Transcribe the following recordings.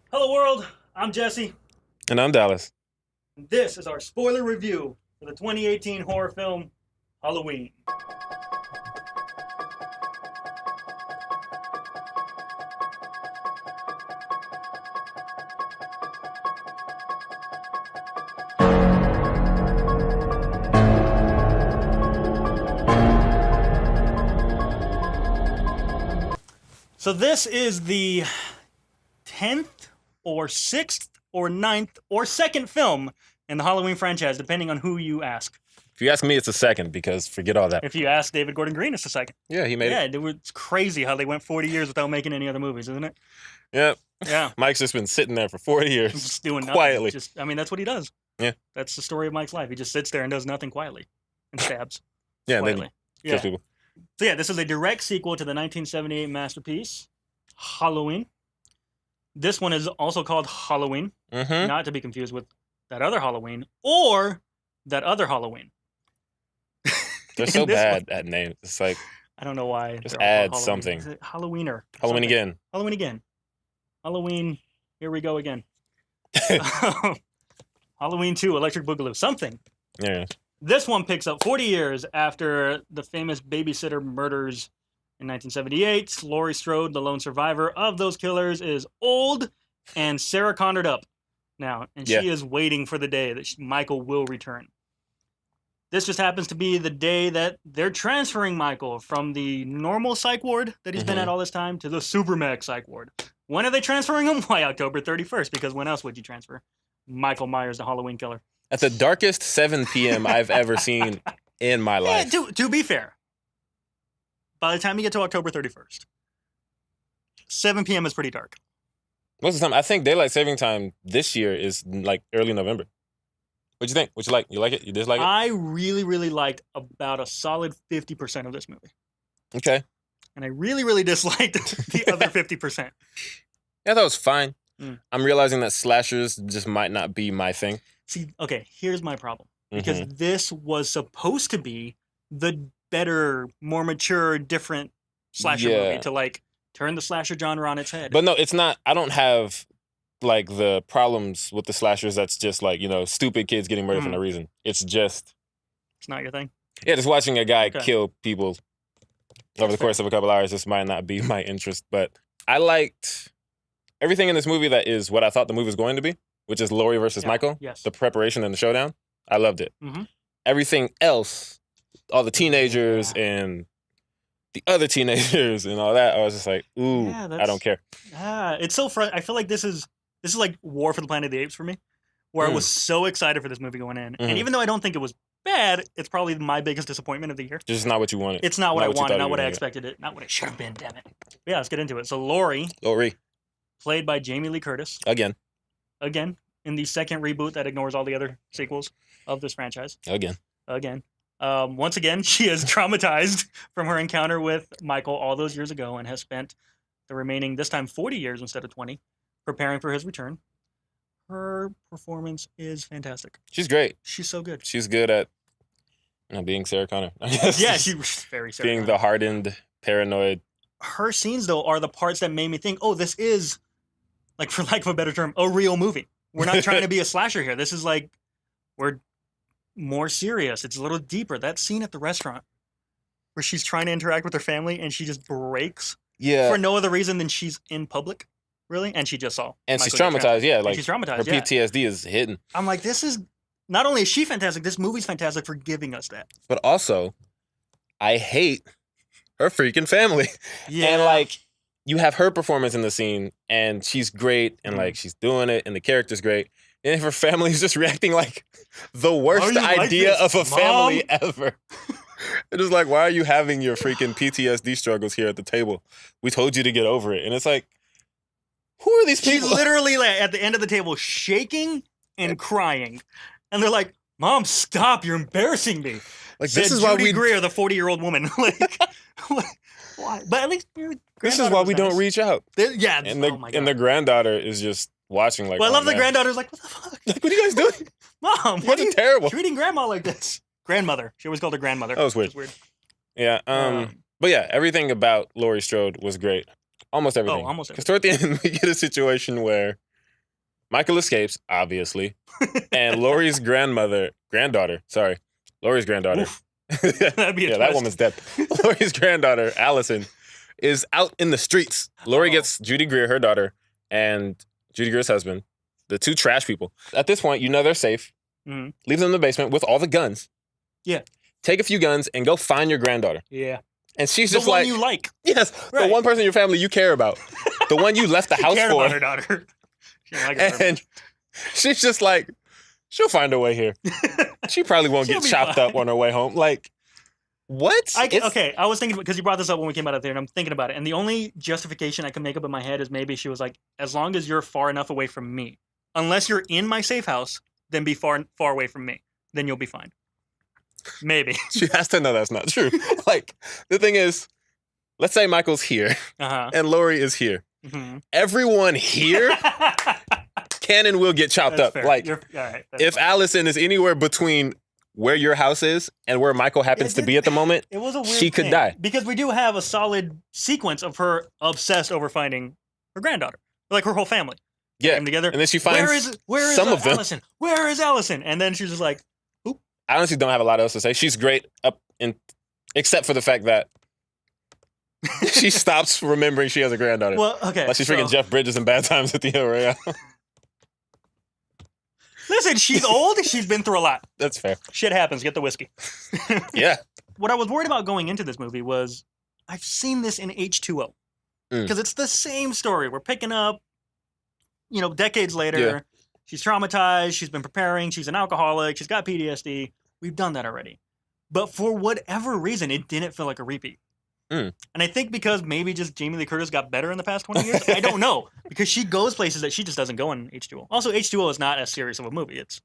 Hello, world. I'm Jesse. And I'm Dallas. This is our spoiler review for the 2018 horror film Halloween. So this is the 10th or 6th or 9th or 2nd film in the Halloween franchise, depending on who you ask. If you ask me, it's a second because forget all that. If you ask David Gordon Green, it's the 2nd. Yeah, he made it. Yeah, it was crazy how they went 40 years without making any other movies, isn't it? Yeah. Yeah. Mike's just been sitting there for 40 years. Just doing nothing. Quietly. I mean, that's what he does. Yeah. That's the story of Mike's life. He just sits there and does nothing quietly and stabs. Yeah, quietly. then kills people. So yeah, this is a direct sequel to the 1978 masterpiece, Halloween. This one is also called Halloween, not to be confused with that other Halloween or that other Halloween. They're so bad at names. It's like, I don't know why. just add something. Is it Halloweener? Halloween again. Halloween again. Halloween, here we go again. Halloween 2, Electric Boogaloo, something. Yeah. This one picks up 40 years after the famous babysitter murders in 1978. Laurie Strode, the lone survivor of those killers, is old and Sarah Connored up now. And she is waiting for the day that Michael will return. This just happens to be the day that they're transferring Michael from the normal psych ward that he's been at all this time to the Supermax psych ward. When are they transferring him? Why, October 31st, because when else would you transfer Michael Myers, the Halloween killer? At the darkest 7 p.m. I've ever seen in my life. Yeah, to be fair, by the time you get to October 31st, 7 p.m. is pretty dark. Most of the time, I think daylight saving time this year is like early November. What'd you think? What you like? You like it? You dislike it? I really, really liked about a solid 50% of this movie. Okay. And I really, really disliked the other 50%. Yeah, that was fine. I'm realizing that slashers just might not be my thing. See, okay, here's my problem. Because this was supposed to be the better, more mature, different slasher movie to like turn the slasher genre on its head. But no, it's not. I don't have like the problems with the slashers that's just like, you know, stupid kids getting murdered for no reason. It's just... It's not your thing? Yeah, just watching a guy kill people over the course of a couple hours just might not be my interest. But I liked everything in this movie that is what I thought the movie was going to be, which is Laurie versus Michael. Yes. The preparation and the showdown. I loved it. Everything else, all the teenagers and the other teenagers and all that, I was just like, ooh, I don't care. It's so I feel like this is like War for the Planet of the Apes for me, where I was so excited for this movie going in. And even though I don't think it was bad, it's probably my biggest disappointment of the year. It's just not what you wanted. It's not what I wanted, not what I expected it, not what it should have been, damn it. But yeah, let's get into it. So Laurie, played by Jamie Lee Curtis. Again, in the second reboot that ignores all the other sequels of this franchise. Once again, she is traumatized from her encounter with Michael all those years ago and has spent the remaining, this time 40 years instead of 20, preparing for his return. Her performance is fantastic. She's great. She's so good. She's good at being Sarah Connor, I guess. Yeah, she's very Sarah being Connor. the hardened, paranoid. Her scenes, though, are the parts that made me think, oh, this is, like, for lack of a better term, a real movie. We're not trying to be a slasher here. This is like, we're more serious. It's a little deeper. That scene at the restaurant where she's trying to interact with her family and she just breaks for no other reason than she's in public, really, and she just saw. And she's traumatized, like she's traumatized. Her PTSD is hidden. I'm like, this is not only is she fantastic, this movie's fantastic for giving us that. But also, I hate her freaking family. Yeah. And like, you have her performance in the scene, and she's great, and like she's doing it, and the character's great. And if her family is just reacting like the worst idea of a family ever. It is like, why are you having your freaking PTSD struggles here at the table? We told you to get over it. And it's like, who are these people? She's literally like, at the end of the table shaking and crying. And they're like, Mom, stop. You're embarrassing me. Like, this is why Judy Greer, the 40-year-old woman. Like, why? But at least this is why we don't reach out. Yeah. And the granddaughter is just watching like, well, I love the granddaughter's like, what the fuck? Like, what are you guys doing? Mom, what are you terrible treating grandma like this? Grandmother. She always called her grandmother. That was weird. Yeah. But yeah, everything about Laurie Strode was great. Almost everything. Oh, almost everything. Because toward the end, we get a situation where Michael escapes, obviously, and Laurie's granddaughter, Laurie's granddaughter. Oof. That'd be a yeah, that twist. woman's dead. Laurie's granddaughter, Allison, is out in the streets. Laurie gets Judy Greer, her daughter, and Judy Greer's husband, the two trash people. At this point, you know they're safe. Mhm. Leave them in the basement with all the guns. Yeah. Take a few guns and go find your granddaughter. Yeah. And she's The just one like, you like. yes, Right. the one person in your family you care about. The one you left the house Care for. about her daughter. She didn't like her very And she's just like, she'll find her way here. much. She probably won't She'll get be chopped fine. up on her way home. Like, what? Okay, I was thinking, because you brought this up when we came out of there, and I'm thinking about it. And the only justification I can make up in my head is maybe she was like, as long as you're far enough away from me, unless you're in my safe house, then be far away from me. Then you'll be fine. Maybe. She has to know that's not true. Like, the thing is, let's say Michael's here Uh-huh. and Laurie is here. Mhm. Everyone here can and will get chopped That's up. fair. Like, All right. That's if fine. Allison is anywhere between where your house is and where Michael happens to be at the moment, It was a weird she could thing, die. because we do have a solid sequence of her obsessed over finding her granddaughter, like her whole family. yeah. Came together. And then she finds Where is some of them. Allison? Where is Allison? And then she's just like, I honestly don't have a lot else to say. She's great except for the fact that she stops remembering she has a granddaughter. well, okay. Like she's freaking Jeff Bridges in Bad Times at the El Royale. Listen, she's old. She's been through a lot. That's fair. Shit happens. Get the whiskey. Yeah. What I was worried about going into this movie was I've seen this in H2O because it's the same story. We're picking up, decades later. Yeah. She's traumatized. She's been preparing. She's an alcoholic. She's got PTSD. We've done that already. But for whatever reason, it didn't feel like a repeat. And I think because maybe just Jamie Lee Curtis got better in the past 20 years. I don't know. Because she goes places that she just doesn't go in H2O. Also, H2O is not as serious of a movie. It's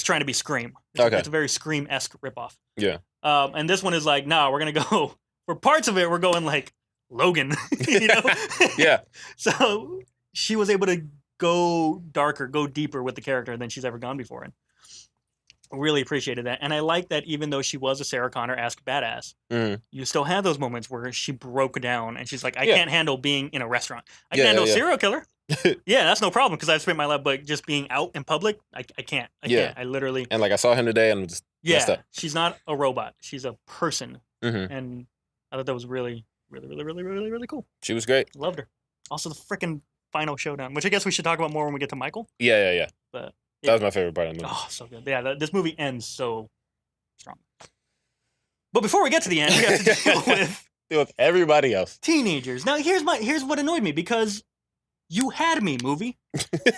trying to be Scream. It's a very Scream-esque ripoff. Yeah. And this one is like, nah, we're going to go, for parts of it, we're going like Logan. Yeah. So she was able to go darker, go deeper with the character than she's ever gone before. And I really appreciated that. And I like that even though she was a Sarah Connor-esque badass, you still had those moments where she broke down and she's like, I can't handle being in a restaurant. I can handle a serial killer. Yeah, that's no problem because I've spent my life, but just being out in public, I can't. I can't. I literally. And like I saw him today and just messed up. She's not a robot. She's a person. Mm-hmm. And I thought that was really, really, really, really, really, really cool. She was great. Loved her. Also, the freaking final showdown, which I guess we should talk about more when we get to Michael. Yeah. But that was my favorite part of the movie. Oh, so good. Yeah, this movie ends so strong. But before we get to the end, we have to deal with everybody else. Teenagers. Now, here's what annoyed me because you had me, movie.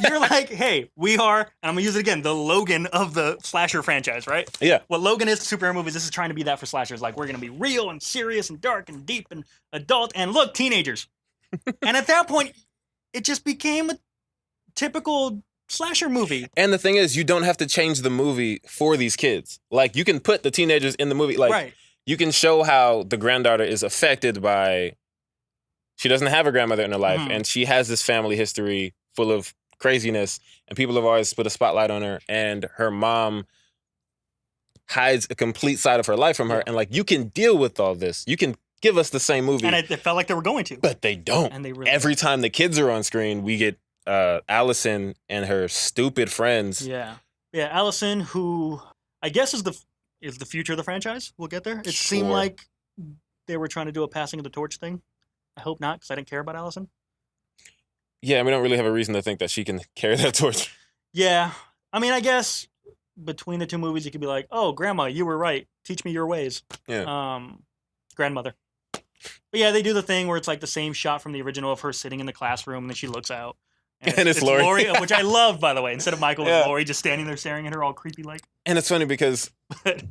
You're like, hey, we are, and I'm gonna use it again, the Logan of the slasher franchise, right? Yeah. What Logan is to superhero movies, this is trying to be that for slashers. Like, we're gonna be real and serious and dark and deep and adult and look, teenagers. And at that point, it just became a typical slasher movie. And the thing is, you don't have to change the movie for these kids. Like, you can put the teenagers in the movie. Like, you can show how the granddaughter is affected by, she doesn't have a grandmother in her life, and she has this family history full of craziness, and people have always put a spotlight on her, and her mom hides a complete side of her life from her, and like, you can deal with all this. You can give us the same movie. And it felt like they were going to. But they don't. And they really Every time the kids are on screen, we get Allison and her stupid friends. Yeah, Allison, who I guess is the future of the franchise. We'll get there. It seemed like they were trying to do a passing of the torch thing. I hope not, because I didn't care about Allison. Yeah, we don't really have a reason to think that she can carry that torch. Yeah, I mean, I guess between the two movies, you could be like, "Oh, Grandma, you were right. Teach me your ways." Yeah. Grandmother. But yeah, they do the thing where it's like the same shot from the original of her sitting in the classroom, and then she looks out. And it's Laurie. Which I love, by the way. Instead of Michael, it's Laurie just standing there staring at her all creepy like. And it's funny because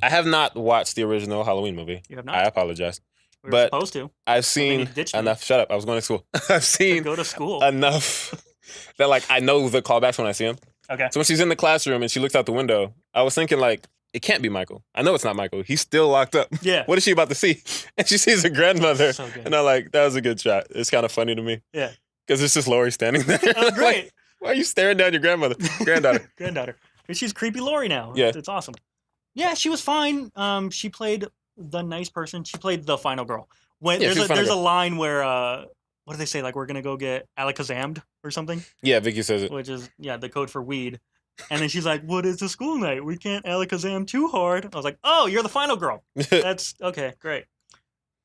I have not watched the original Halloween movie. You have not? I apologize. We were supposed to. I've seen enough. Shut up. I was going to school. I've seen go to school enough that like I know the callbacks when I see them. Okay. So when she's in the classroom and she looks out the window, I was thinking like, it can't be Michael. I know it's not Michael. He's still locked up. Yeah. What is she about to see? And she sees her grandmother. So good. And I'm like, that was a good shot. It's kind of funny to me. Yeah. Because it's just Laurie standing there. Oh, great. Like, why are you staring down your granddaughter? Granddaughter. She's creepy Laurie now. Yeah. It's awesome. Yeah, she was fine. She played the nice person. She played the final girl. When there's a line where what do they say? Like, we're gonna go get Alakazammed or something, Yeah, Vicky says it. which is the code for weed. And then she's like, "What is a school night? We can't Alakazam too hard." I was like, "Oh, you're the final girl. That's okay, great."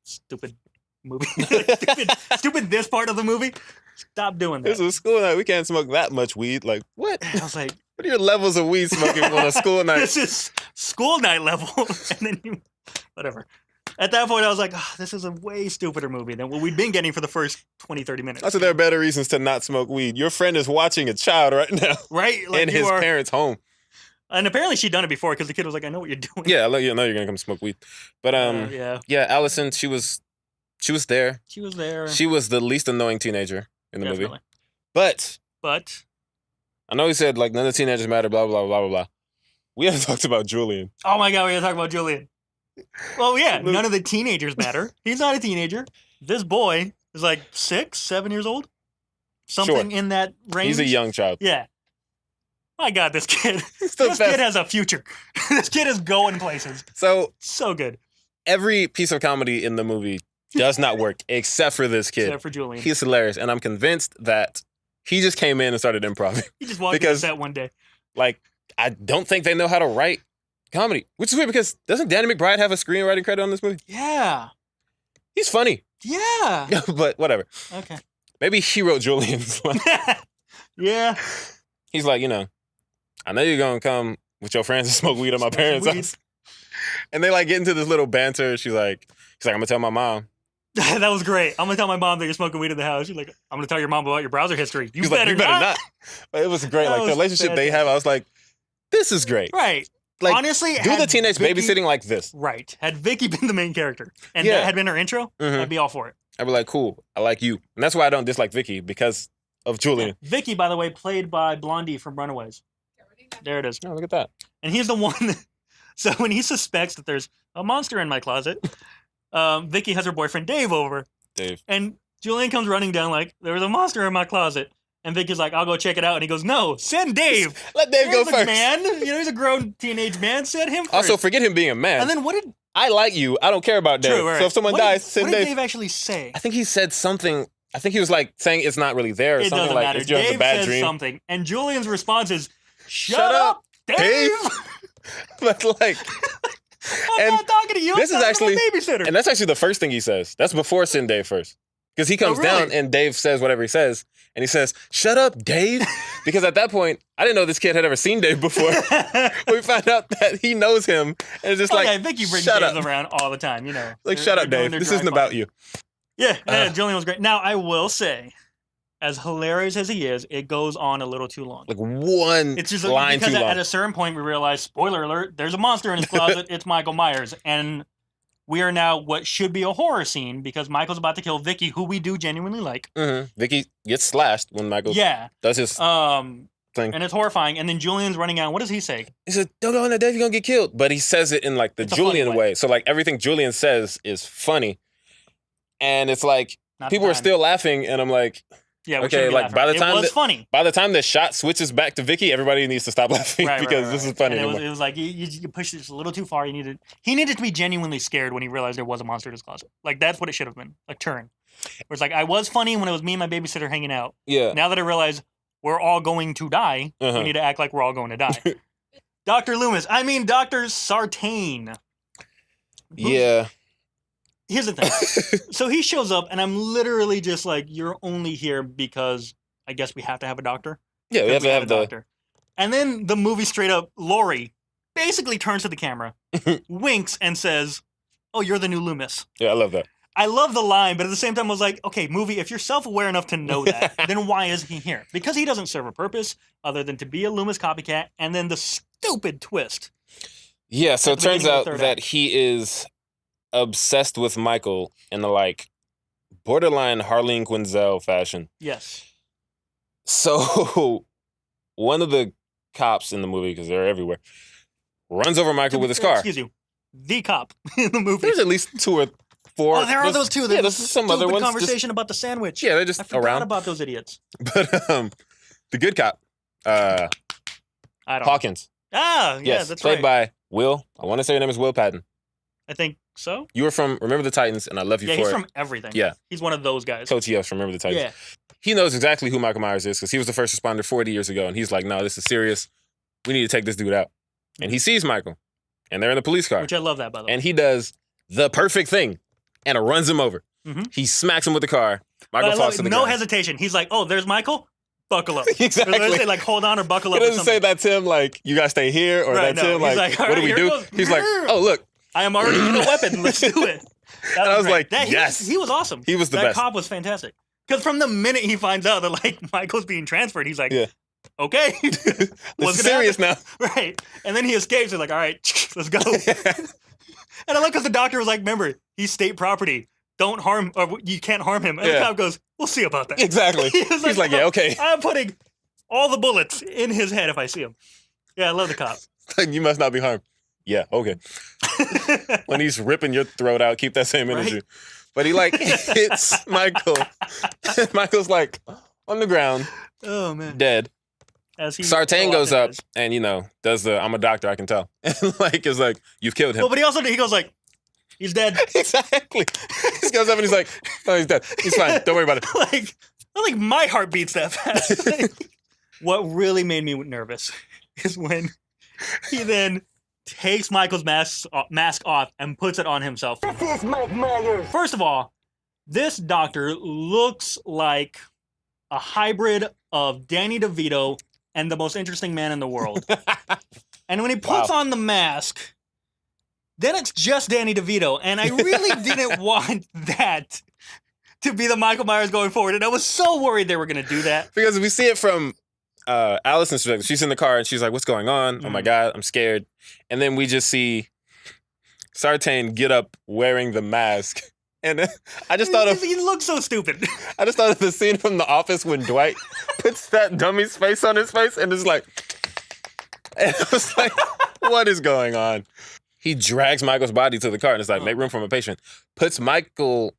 Stupid movie. stupid. This part of the movie. Stop doing that. This is a school night. We can't smoke that much weed. Like, what? I was like, what are your levels of weed smoking on a school night? This is school night level. And then whatever. At that point, I was like, this is a way stupider movie than what we'd been getting for the first 20, 30 minutes. Also, there are better reasons to not smoke weed. Your friend is watching a child right now. Right? Like in his parents' home. And apparently she'd done it before because the kid was like, I know what you're doing. Yeah, I know you're going to come smoke weed. But, yeah, Allison, she was there. She was there. She was the least annoying teenager in the movie. But I know he said, like, none of the teenagers matter, blah, blah, blah, blah, blah. We haven't talked about Julian. Oh, my God, we got to talk about Julian. Well, yeah, none of the teenagers matter. He's not a teenager. This boy is like 6, 7 years old. Something in that range. He's a young child. Yeah. My God, this kid. This kid has a future. This kid is going places. So good. Every piece of comedy in the movie does not work except for this kid. Except for Julian. He's hilarious. And I'm convinced that he just came in and started improv. He just walked into set one day. Like, I don't think they know how to write comedy, which is weird because doesn't Danny McBride have a screenwriting credit on this movie? Yeah. He's funny. Yeah. But whatever. Okay. Maybe he wrote Julian's line. Yeah. He's like, I know you're going to come with your friends and smoke weed at my parents' house. And they like get into this little banter. She's like, I'm going to tell my mom. That was great. I'm going to tell my mom that you're smoking weed in the house. She's like, I'm going to tell your mom about your browser history. You better not. But it was great. Like the relationship they have, I was like, this is great. Right. Like, honestly, do the teenage babysitting like this. Right. Had Vicky been the main character and that had been her intro, I'd be all for it. I'd be like, cool, I like you. And that's why I don't dislike Vicky, because of Julian. Yeah. Vicky, by the way, played by Blondie from Runaways. There it is. Oh, look at that. And he's the one so when he suspects that there's a monster in my closet, Vicky has her boyfriend Dave over. Dave. And Julian comes running down like, there was a monster in my closet. And Vicky's like, I'll go check it out. And he goes, no, send Dave. Let Dave go first. Man, he's a grown teenage man. Send him first. Also, forget him being a man. And then what did... I like you. I don't care about Dave. True, right. So if someone dies, send Dave. What did Dave actually say? I think he said something. I think he was like saying it's not really there. Or it something doesn't like matter. it's just a bad says dream. Something. And Julian's response is, Shut up, Dave. But like... I'm not talking to you. This is actually a babysitter. And that's actually the first thing he says. That's before send Dave first. Because he comes down and Dave says whatever he says. And he says, shut up, Dave. Because at that point, I didn't know this kid had ever seen Dave before. We found out that he knows him. And it's just I think you bring Dave around all the time, Like, shut up, Dave. This isn't about you. Yeah, Julian was great. Now, I will say, as hilarious as he is, it goes on a little too long. Like one it's just line because too long. At a certain point, we realize, spoiler alert, there's a monster in his closet. It's Michael Myers. And we are now what should be a horror scene because Michael's about to kill Vicky, who we do genuinely like. Mm-hmm. Vicky gets slashed when Michael does his thing. And it's horrifying. And then Julian's running out. What does he say? He says, don't go in there, Dave, you're going to get killed. But he says it in like the Julian way. So like everything Julian says is funny. And it's like, people are still laughing. And I'm like... Yeah, okay, like by the time funny. By the time the shot switches back to Vicky, everybody needs to stop laughing because this is funny. And it was like you pushed it just a little too far. He needed to be genuinely scared when he realized there was a monster in his closet. Like that's what it should have been. A turn. Where it's like I was funny when it was me and my babysitter hanging out. Yeah. Now that I realize we're all going to die, we need to act like we're all going to die. Dr. Sartain. Yeah. Here's the thing. So he shows up, and I'm literally just like, you're only here because I guess we have to have a doctor. Yeah, we have to have a doctor. And then the movie straight up, Laurie basically turns to the camera, winks, and says, oh, you're the new Loomis. Yeah, I love that. I love the line, but at the same time, I was like, okay, movie, if you're self-aware enough to know that, then why is he here? Because he doesn't serve a purpose other than to be a Loomis copycat, and then the stupid twist. Yeah, so it turns out that he is... obsessed with Michael in the like borderline Harleen Quinzel fashion. Yes. So one of the cops in the movie, because they're everywhere, runs over Michael with his car. Excuse you. The cop in the movie. There's at least 2 or 4. Oh, there are those 2. There's some other ones. Conversation about the sandwich. Yeah, they're just around. I forgot about those idiots. But the good cop, Hawkins. Ah, yeah, yes, that's played by Will. I want to say her name is Will Patton. I think so. You were from Remember the Titans, and I love you for it. Yeah, he's from everything. Yeah. He's one of those guys. Coach Yost from Remember the Titans. Yeah. He knows exactly who Michael Myers is because he was the first responder 40 years ago, and he's like, no, this is serious. We need to take this dude out. And he sees Michael, and they're in the police car. Which I love that, by the way. And he does the perfect thing and runs him over. Mm-hmm. He smacks him with the car. Michael falls to the ground. No hesitation. He's like, oh, there's Michael? Buckle up. Exactly. Or say, like, hold on or buckle up. He doesn't say that's him, like, you guys stay here, or that's him, like what do we do? He's like, oh, look. I am already in a weapon. Let's do it. And I was like, yes. He was awesome. He was the best. That cop was fantastic. Because from the minute he finds out that, like, Michael's being transferred, he's like, okay. This is serious now. Right. And then he escapes. He's like, all right, let's go. And I like because the doctor was like, remember, he's state property. Don't harm, or you can't harm him. And the cop goes, we'll see about that. Exactly. He's like, yeah, okay. I'm putting all the bullets in his head if I see him. Yeah, I love the cop. You must not be harmed. Yeah, okay. When he's ripping your throat out, keep that same energy. Right? But he, like, hits Michael. Michael's, like, on the ground. Oh, man. Dead. Sartain goes up and, you know, does the, I'm a doctor, I can tell. And, like, is like, you've killed him. Well, but he goes like, he's dead. Exactly. He goes up and he's like, oh, he's dead. He's fine. Don't worry about it. like my heart beats that fast. What really made me nervous is when he then takes Michael's mask off and puts it on himself. This is Mike Myers. First of all, this doctor looks like a hybrid of Danny DeVito and the most interesting man in the world. And when he puts on the mask, then it's just Danny DeVito. And I really didn't want that to be the Michael Myers going forward. And I was so worried they were going to do that. Because we see it from Allison's perspective. She's in the car and she's like, what's going on? Oh my God, I'm scared. And then we just see Sartain get up wearing the mask. And I just thought of... He looks so stupid. I just thought of the scene from The Office when Dwight puts that dummy's face on his face and is like... And I was like, what is going on? He drags Michael's body to the car and is like, make room for my patient. Puts Michael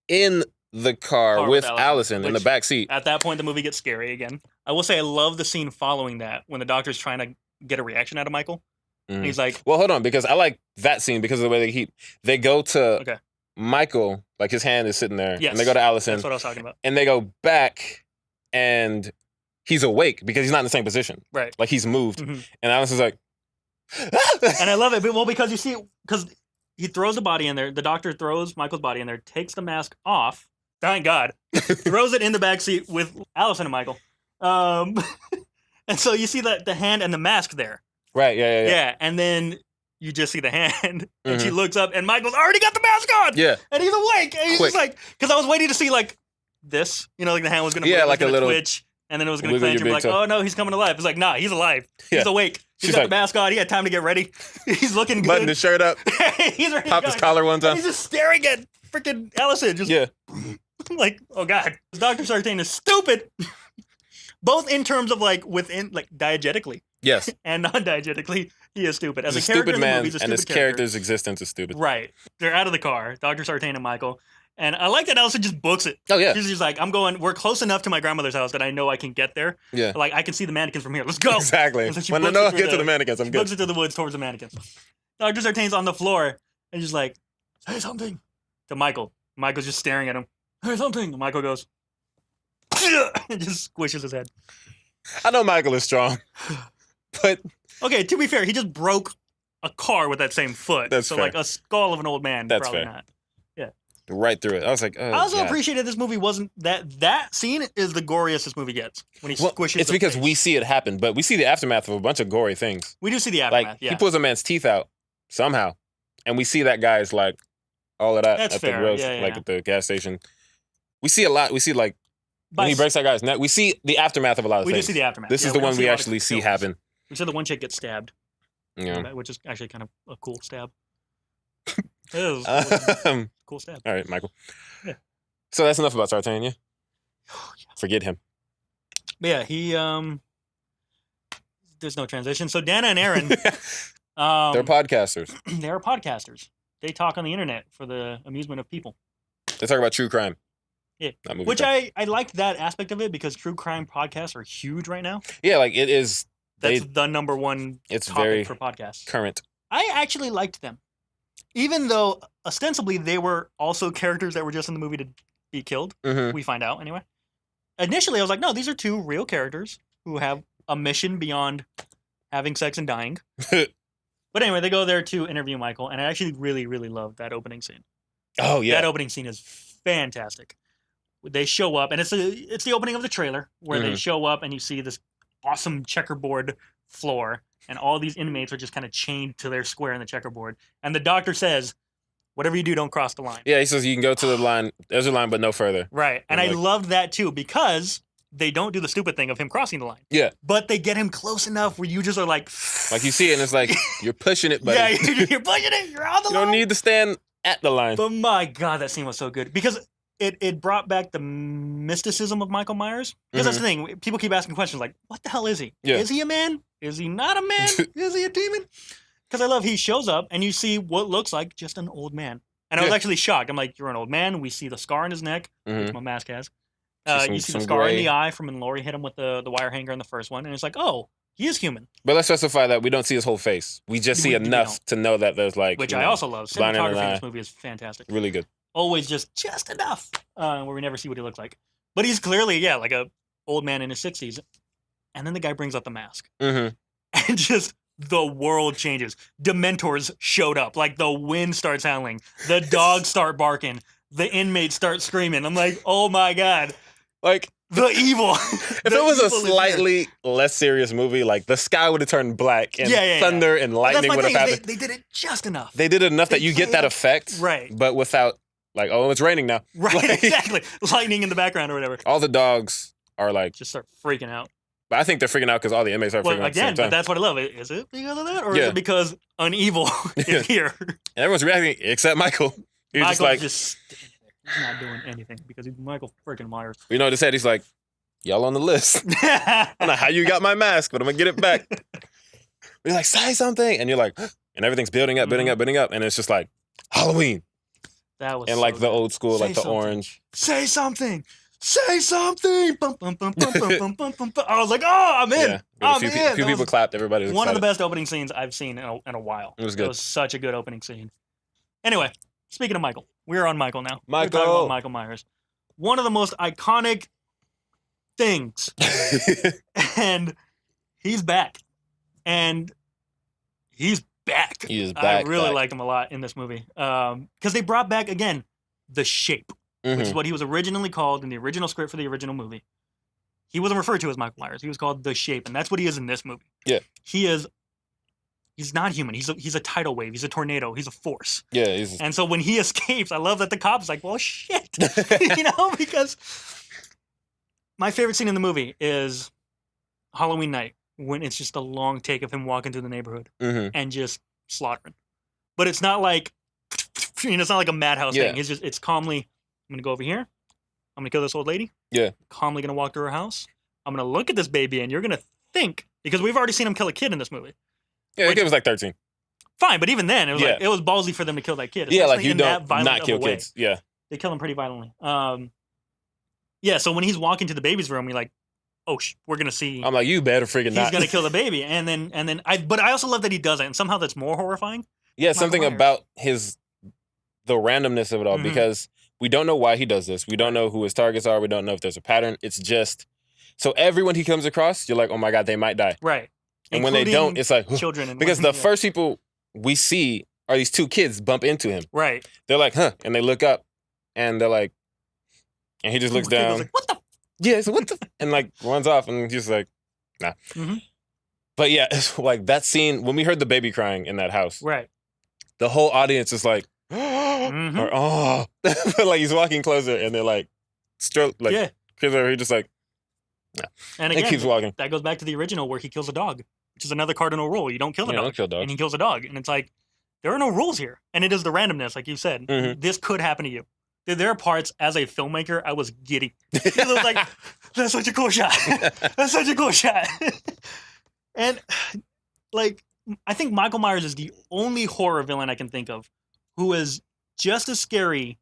in the car with Allison in the back seat. At that point, the movie gets scary again. I will say I love the scene following that when the doctor's trying to get a reaction out of Michael. And he's like... Well, hold on, because I like that scene because of the way they go to Michael, like his hand is sitting there, and they go to Allison. That's what I was talking about. And they go back, and he's awake because he's not in the same position. Right. Like he's moved. And Allison's like... And I love it. Well, because you see, because he throws the body in there, the doctor throws Michael's body in there, takes the mask off, thank God, throws it in the backseat with Allison and Michael. And so you see the hand and the mask there. Right, yeah. Yeah, and then you just see the hand, and she looks up, and Michael's already got the mask on! Yeah. And he's awake, and he's just like, because I was waiting to see, like, this, you know, like the hand was going to move, like a little twitch, and then it was going to clench, and be like, oh no, he's coming alive. It's like, nah, he's alive. He's awake. He's got the mask on, he had time to get ready. He's looking good. Button his shirt up. He's ready. Pop his collar one time. He's just staring at freaking Allison, just like, oh God. Dr. Sartain is stupid. Both in terms of like diegetically. Yes. And non-diegetically, he is stupid. As he's a character stupid man, in the movie, he's a and stupid his character's existence is stupid. Right. They're out of the car, Dr. Sartain and Michael. And I like that Allison just books it. Oh, yeah. She's just like, we're close enough to my grandmother's house that I know I can get there. Yeah. Like, I can see the mannequins from here. Let's go. Exactly. When I know I get to the mannequins, I'm good. She books it to the woods towards the mannequins. Dr. Sartain's on the floor and just like, say something to Michael. Michael's just staring at him. Say something. And Michael goes, and just squishes his head. I know Michael is strong, but... Okay, to be fair, he just broke a car with that same foot. That's so fair. Like a skull of an old man, That's probably fair. not. Yeah. Right through it. I was like, oh, I also appreciated this movie wasn't that scene is the goriest this movie gets when he squishes. It's because we see it happen, but we see the aftermath of a bunch of gory things. We do see the aftermath. Like he pulls a man's teeth out somehow, and we see that guy's like all of that That's at fair. the roast, at the gas station. We see a lot. We see like when he breaks that guy's neck. We see the aftermath of a lot of things. We do see the aftermath. This is the one we actually see happen. We saw the one chick get stabbed. Yeah. Which is actually kind of a cool stab. It was cool stab. All right, Michael. Yeah. So that's enough about Sartain, yeah? Forget him. Yeah, he there's no transition. So Dana and Aaron they're podcasters. They are podcasters. They talk on the internet for the amusement of people. They talk about true crime. Yeah. Which I liked that aspect of it because true crime podcasts are huge right now. Yeah, like it is. That's the number one it's topic very for podcasts. Current. I actually liked them. even though ostensibly they were also characters that were just in the movie to be killed, Mm-hmm. we find out anyway. Initially, I was like, no, these are two real characters who have a mission beyond having sex and dying. But anyway, they go there to interview Michael, and I actually really, really love that opening scene. Oh yeah. That opening scene is fantastic. They show up, and it's the opening of the trailer where they show up, and you see this awesome checkerboard floor, and all these inmates are just kind of chained to their square in the checkerboard. And the doctor says, "Whatever you do, don't cross the line." Yeah, he says you can go to the line. There's a line, but no further. Right, and I like- loved that too because they don't do the stupid thing of him crossing the line. Yeah. But they get him close enough where you just are like you see it, and it's like you're pushing it, buddy. yeah, you're pushing it. You're on the You line. don't need to stand at the line. But my God, that scene was so good because it brought back the mysticism of Michael Myers. Because that's the thing. People keep asking questions like, what the hell is he? Yeah. Is he a man? Is he not a man? Is he a demon? Because I love he shows up and you see what looks like just an old man. And I was actually shocked. I'm like, you're an old man. We see the scar in his neck, which my mask has. You see the scar in the eye from when Laurie hit him with the wire hanger in the first one. And it's like, oh, he is human. But let's specify that we don't see his whole face. We just see enough to know that there's like... Which I also love. Cinematography in this movie is fantastic. Really good. Always just enough where we never see what he looks like. But he's clearly, like a old man in his 60s. And then the guy brings up the mask. Mm-hmm. And just the world changes. Dementors showed up. Like the wind starts howling. The dogs start barking. The inmates start screaming. I'm like, oh my God. Like... The evil. If it was a slightly less serious movie, like the sky would have turned black and thunder and lightning would have happened. They did it just enough. They did enough that you get that effect. Right. But without, like, oh, it's raining now. Right, Like, exactly. Lightning in the background or whatever. all the dogs are like... Just start freaking out. But I think they're freaking out because all the inmates are freaking out at the same time. But that's what I love. Is it because of that? Or is it because an evil is here? And everyone's reacting except Michael. He's just like... He's not doing anything because he's Michael freaking Myers. You know what he said? He's like, y'all on the list. I don't know how you got my mask, but I'm going to get it back. He's like, say something. And you're like, and everything's building up. And it's just like, Halloween. That was and so like the good. old school, Say like the something. orange. Say something. Say something. Bum, bum, bum, bum, bum, bum, bum, bum, bum. I was like, oh, I'm in. Yeah. I'm A in. few people clapped. Everybody was one of the excited. best opening scenes I've seen in a while. It was good. It was such a good opening scene. Anyway, speaking of Michael, we're on Michael now. We're Michael. talking about Michael Myers. One of the most iconic things. And he's back. And he's back. He is I back. really back. liked him a lot in this movie. Because they brought back, again, the shape, which is what he was originally called in the original script for the original movie. He wasn't referred to as Michael Myers. He was called the Shape, and that's what he is in this movie. Yeah. He's not human. He's a tidal wave. He's a tornado. He's a force. Yeah. He's... And so when he escapes, I love that the cop's like, well, shit. Because my favorite scene in the movie is Halloween night when it's just a long take of him walking through the neighborhood and just slaughtering. But it's not like, it's not like a madhouse thing. It's calmly, I'm going to go over here. I'm going to kill this old lady. Yeah. Calmly going to walk to her house. I'm going to look at this baby and you're going to think, because we've already seen him kill a kid in this movie. Yeah, the kid was like 13. Fine, but even then, it was like it was ballsy for them to kill that kid. Yeah, like you in don't that not kill kids. Yeah. They kill him pretty violently. So when he's walking to the baby's room, you're like, oh, we're going to see. I'm like, you better freaking not. He's going to kill the baby. And then but I also love that he does it. And somehow that's more horrifying. Yeah, something Myers. about the randomness of it all, because we don't know why he does this. We don't know who his targets are. We don't know if there's a pattern. It's just, so everyone he comes across, you're like, oh my God, they might die. Right. And when they don't, it's like, children. And because the first people we see are these two kids bump into him. Right. They're like, huh. And they look up and they're like, and he just looks down. Like, what the? Yeah, so what the? And like runs off and he's like, nah. But yeah, it's like that scene, when we heard the baby crying in that house. Right. The whole audience is like, or oh. But like he's walking closer and they're like, kids are just like, nah. And again, he keeps walking. That goes back to the original where he kills a dog, which is another cardinal rule. You don't kill the dog. Don't kill dogs. And he kills a dog. And it's like, there are no rules here. And it is the randomness, like you said. This could happen to you. There are parts, as a filmmaker, I was giddy. It was like, that's such a cool shot. That's such a cool shot. And, like, I think Michael Myers is the only horror villain I can think of who is just as scary,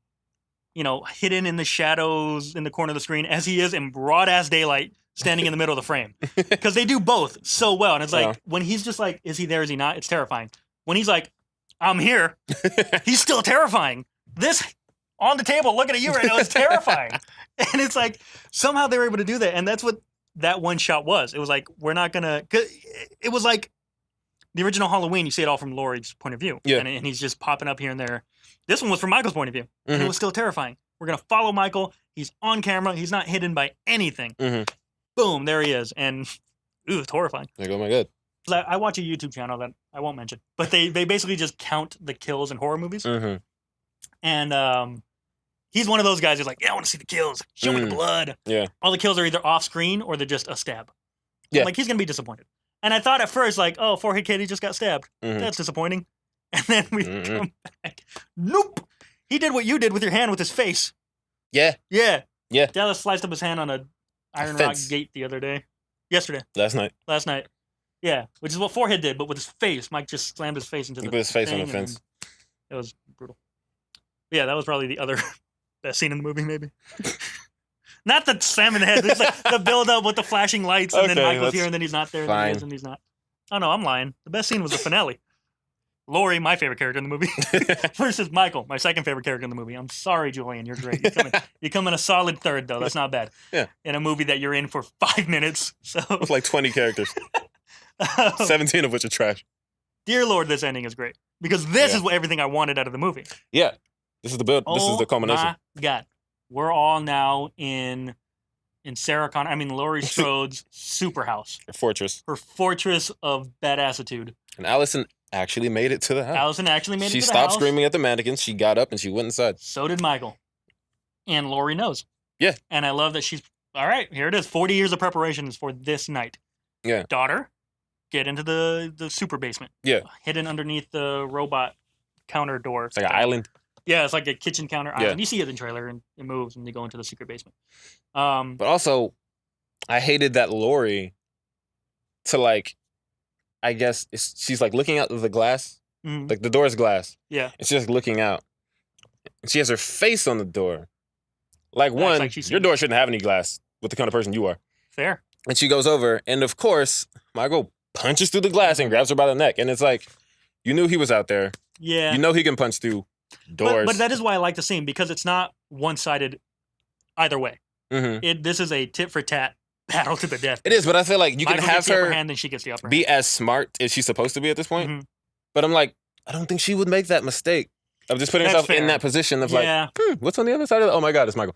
hidden in the shadows in the corner of the screen as he is in broad-ass daylight standing in the middle of the frame. Because they do both so well. And it's like, when he's just like, is he there, is he not? It's terrifying. When he's like, I'm here. He's still terrifying. This on the table looking at you right now is terrifying. And it's like, somehow they were able to do that. And that's what that one shot was. It was like, we're not going to... It was like the original Halloween. You see it all from Laurie's point of view. Yeah. And he's just popping up here and there. This one was from Michael's point of view. And it was still terrifying. We're going to follow Michael. He's on camera. He's not hidden by anything. Boom, there he is. And, ooh, it's horrifying. Like, oh my God. I watch a YouTube channel that I won't mention. But they basically just count the kills in horror movies. And he's one of those guys who's like, yeah, I want to see the kills. Show me the blood. Yeah. All the kills are either off screen or they're just a stab. Yeah. Like, he's going to be disappointed. And I thought at first, like, oh, forehead kid, he just got stabbed. That's disappointing. And then we come back. Nope. He did what you did with your hand with his face. Yeah. Yeah. Yeah. Dallas sliced up his hand on a iron rock gate the other day. Yesterday. Last night. Yeah. Which is what Forehead did, but with his face. Mike just slammed his face into the He put his face on the fence. It was brutal. Yeah, that was probably the other best scene in the movie, maybe. Not the slamming the head. It's like the build up with the flashing lights, and then Michael's here, and then he's not there, and then he is, and he's not. Oh no, I'm lying. The best scene was the finale. Laurie, my favorite character in the movie, versus Michael, my second favorite character in the movie. I'm sorry, Julian, you're great. You come in a solid third, though. That's not bad. Yeah. In a movie that you're in for 5 minutes. So With like 20 characters, 17 of which are trash. Dear Lord, this ending is great because this is what everything I wanted out of the movie. Yeah, this is the build. This is the culmination. My God, we're all now in Sarah Connor. I mean, Laurie Strode's super house, Her fortress of badassitude. And Allison actually made it to the house. Allison actually made it to the house. She stopped screaming at the mannequins. She got up and she went inside. So did Michael. And Laurie knows. Yeah. And I love that she's, all right, here it is. 40 years of preparations for this night. Yeah. Daughter, get into the super basement. Yeah. Hidden underneath the robot counter door. It's like an island. Yeah, it's like a kitchen counter island. Yeah. You see it in the trailer and it moves and they go into the secret basement. But also, I hated that Laurie to like, I guess she's like looking out of the glass. Like the door's glass. Yeah. And she's just looking out. And she has her face on the door. Like, one, like your door shouldn't have any glass with the kind of person you are. Fair. And she goes over, and of course, Michael punches through the glass and grabs her by the neck. And it's like, you knew he was out there. Yeah. You know he can punch through doors. But that is why I like the scene, because it's not one-sided either way. This is a tit-for-tat battle to the death. It is, but I feel like you Michael can have gets the upper her hand, then she gets the upper be hand. as smart as she's supposed to be at this point. But I'm like, I don't think she would make that mistake of just putting herself in that position of like, what's on the other side of the... Oh my God, it's Michael.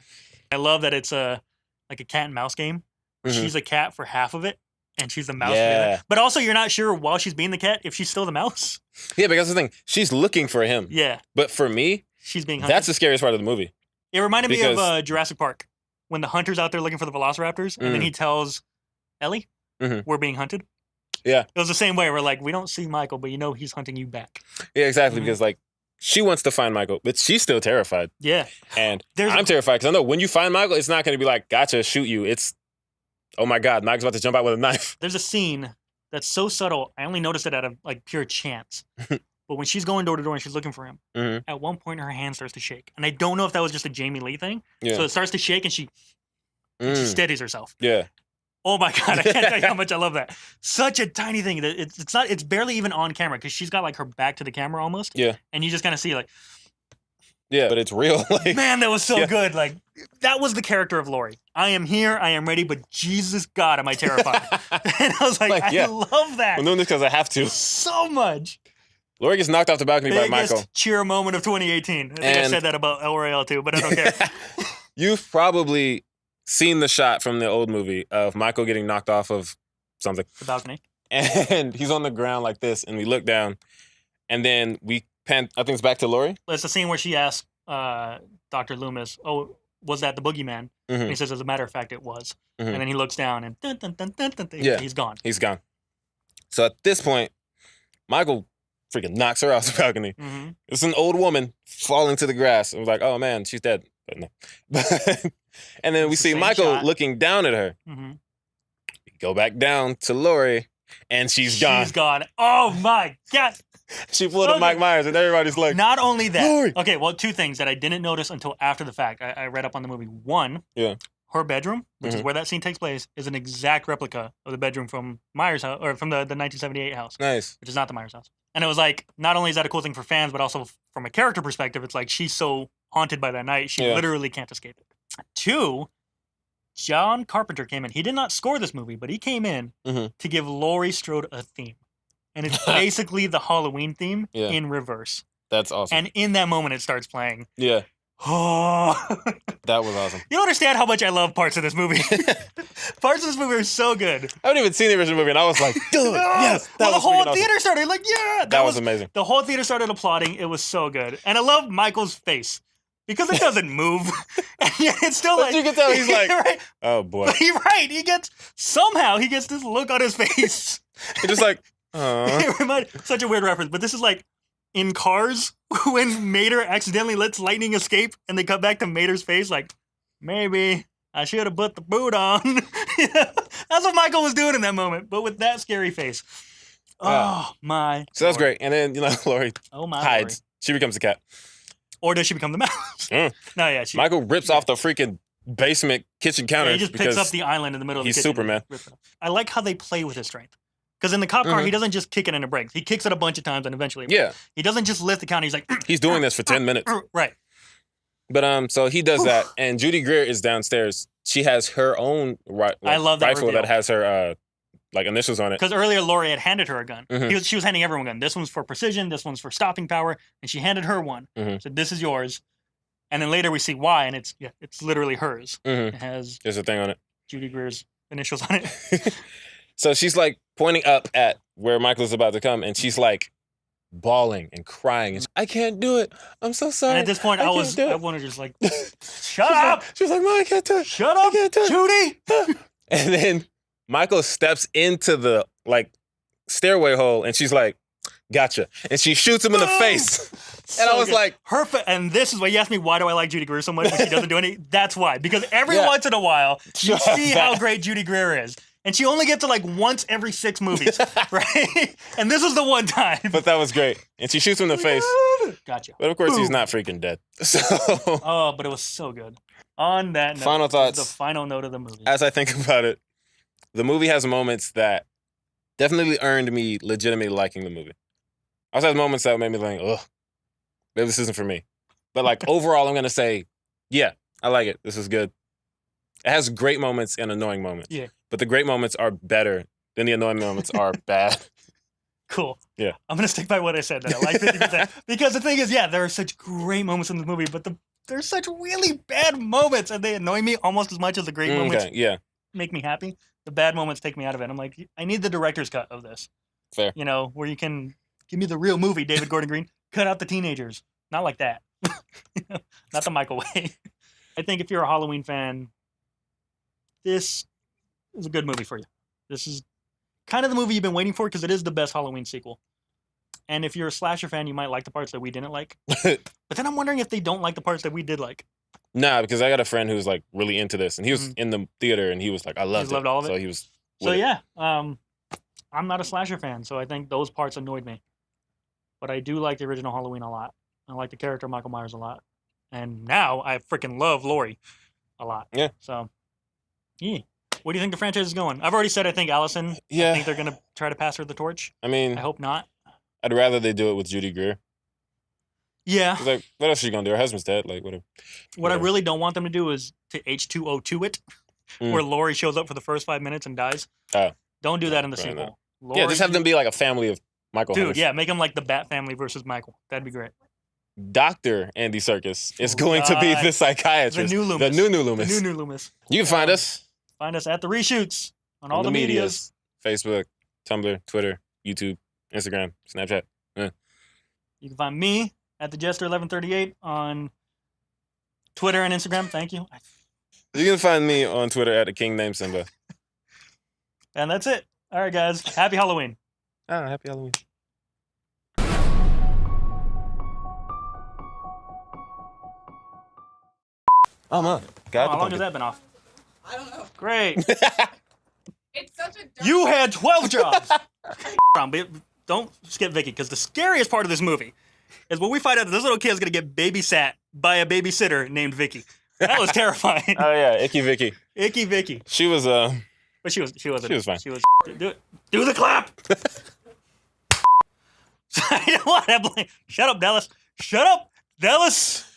I love that it's like a cat and mouse game. She's a cat for half of it, and she's the mouse for the other. But also, you're not sure while she's being the cat if she's still the mouse. Yeah, because the thing, she's looking for him. Yeah. But for me, she's being hunted. That's the scariest part of the movie. It reminded me of Jurassic Park, when the hunter's out there looking for the velociraptors, and then he tells Ellie, we're being hunted. Yeah. It was the same way. We're like, we don't see Michael, but you know he's hunting you back. Yeah, exactly, because like, she wants to find Michael, but she's still terrified. Yeah. And I'm terrified, because I know when you find Michael, it's not going to be like, gotcha, shoot you. It's, oh my God, Michael's about to jump out with a knife. There's a scene that's so subtle, I only noticed it out of like pure chance. But when she's going door to door and she's looking for him, at one point her hand starts to shake. And I don't know if that was just a Jamie Lee thing. Yeah. So it starts to shake and she steadies herself. Yeah. Oh my God, I can't tell you how much I love that. Such a tiny thing. It's barely even on camera because she's got like her back to the camera almost. Yeah. And you just kind of see like. Yeah, but it's real. Like, man, that was so good. Like, that was the character of Laurie. I am here, I am ready, but Jesus God, am I terrified. And I was like I love that. I'm doing this because I have to. So much. Laurie gets knocked off the balcony by Michael. Biggest cheer moment of 2018. I think I said that about El Royale too, but I don't care. You've probably seen the shot from the old movie of Michael getting knocked off of something. The balcony. And he's on the ground like this, and we look down, and then we pan, I think it's back to Laurie. It's the scene where she asks Dr. Loomis, oh, was that the boogeyman? And he says, as a matter of fact, it was. And then he looks down, and he's gone. He's gone. So at this point, Michael freaking knocks her off the balcony. It's an old woman falling to the grass. It was like, oh man, she's dead. But no. And then we see Michael looking down at her. Go back down to Laurie, and she's gone. She's gone. Oh my God. She pulled up Mike Myers, and everybody's like, not only that. Laurie. Okay, well, two things that I didn't notice until after the fact. I read up on the movie. One, her bedroom, which is where that scene takes place, is an exact replica of the bedroom from Myers' house, or from the 1978 house. Nice. Which is not the Myers house. And it was like, not only is that a cool thing for fans, but also from a character perspective, it's like she's so haunted by that night, she literally can't escape it. 2, John Carpenter came in. He did not score this movie, but he came in to give Laurie Strode a theme. And it's basically the Halloween theme in reverse. That's awesome. And in that moment, it starts playing. Yeah. Oh. That was awesome. You don't understand how much I love parts of this movie. Parts of this movie are so good. I haven't even seen the original movie, and I was like, dude, yes. Well, the whole theater started like, yeah. That was amazing. The whole theater started applauding. It was so good. And I love Michael's face. Because it doesn't move. And yet it's still but like... you can tell he's like, right? Oh, boy. But right. Somehow he gets this look on his face. It's just like, oh. Such a weird reference. But this is like in Cars when Mater accidentally lets lightning escape and they cut back to Mater's face like, maybe I should have put the boot on. That's what Michael was doing in that moment, but with that scary face. Oh, my. So that was great. And then, Laurie hides. Laurie. She becomes a cat. Or does she become the mouse? No, yeah. Michael rips off the freaking basement kitchen counter. Yeah, he just picks up the island in the middle of the kitchen. He's Superman. I like how they play with his strength. Because in the cop car, he doesn't just kick it and it breaks. He kicks it a bunch of times and eventually it breaks. He doesn't just lift the counter. He's like... He's doing this for 10 minutes. Right. But so he does that, and Judy Greer is downstairs. She has her own I love that rifle reveal. that has her initials on it. Because earlier Laurie had handed her a gun. She was handing everyone a gun. This one's for precision. This one's for stopping power. And she handed her one. Said, "This is yours." And then later we see why, and it's literally hers. It has there's a thing on it. Judy Greer's initials on it. So she's like pointing up at where Michael's about to come, and she's like bawling and crying. And I can't do it. I'm so sorry. And at this point, I wanted to just like, shut up. She was like, "Mom, I can't do it. Shut up, Judy." And then Michael steps into the stairway hole, and she's like, "Gotcha." And she shoots him in the face. And I was like, and this is why you asked me, why do I like Judy Greer so much when she doesn't do anything? That's why. Because every once in a while, you see how great Judy Greer is. And she only gets to once every 6 movies, right? And this was the one time. But that was great. And she shoots him in the face. Gotcha. But of course, he's not freaking dead. So. Oh, but it was so good. On that note, final thoughts. The final note of the movie. As I think about it, the movie has moments that definitely earned me legitimately liking the movie. I also had moments that made me think, ugh, maybe this isn't for me. But overall, I'm going to say, yeah, I like it. This is good. It has great moments and annoying moments. Yeah. But the great moments are better than the annoying moments are bad. Cool. Yeah. I'm going to stick by what I said, that I like 50%. Because the thing is, there are such great moments in the movie, but there's such really bad moments, and they annoy me almost as much as the great moments make me happy. The bad moments take me out of it. I'm like, I need the director's cut of this. Fair. Where you can give me the real movie, David Gordon Green. Cut out the teenagers. Not like that. Not the Michael way. I think if you're a Halloween fan, this is a good movie for you. This is kind of the movie you've been waiting for because it is the best Halloween sequel. And if you're a slasher fan, you might like the parts that we didn't like. But then I'm wondering if they don't like the parts that we did like. Nah, because I got a friend who's really into this, and he was in the theater, and he was like, I loved all of it. So he was. I'm not a slasher fan, so I think those parts annoyed me. But I do like the original Halloween a lot. I like the character Michael Myers a lot. And now I freaking love Laurie a lot. Yeah. So, yeah. Where do you think the franchise is going? I've already said I think Allison. Yeah. I think they're going to try to pass her the torch. I mean. I hope not. I'd rather they do it with Judy Greer. Yeah. What else is she going to do? Her husband's dead. Whatever. What I really don't want them to do is to H2O2 it, where Laurie shows up for the first 5 minutes and dies. Don't do that in the sequel. Yeah, just have them be a family of Michael Dude, hunters. Yeah, make them like the Bat family versus Michael. That'd be great. Dr. Andy Serkis is going to be the psychiatrist. The new Loomis. The new Loomis. The new Loomis. You can find us. Find us at the Reshoots on all the medias. Facebook, Tumblr, Twitter, YouTube, Instagram, Snapchat. You can find me at the Jester1138 on Twitter and Instagram. Thank you. You can find me on Twitter at the King named Simba. And that's it. All right, guys. Happy Halloween. Happy Halloween. Oh, man. How long has that been off? I don't know. Great. It's such a... You had 12 jobs. Don't skip Vicky, because the scariest part of this movie is when we find out that this little kid is going to get babysat by a babysitter named Vicky. That was terrifying. Oh, yeah. Icky Vicky. Icky Vicky. She was, But she was fine. She was Do the clap. What? Shut up, Dallas. Shut up, Dallas.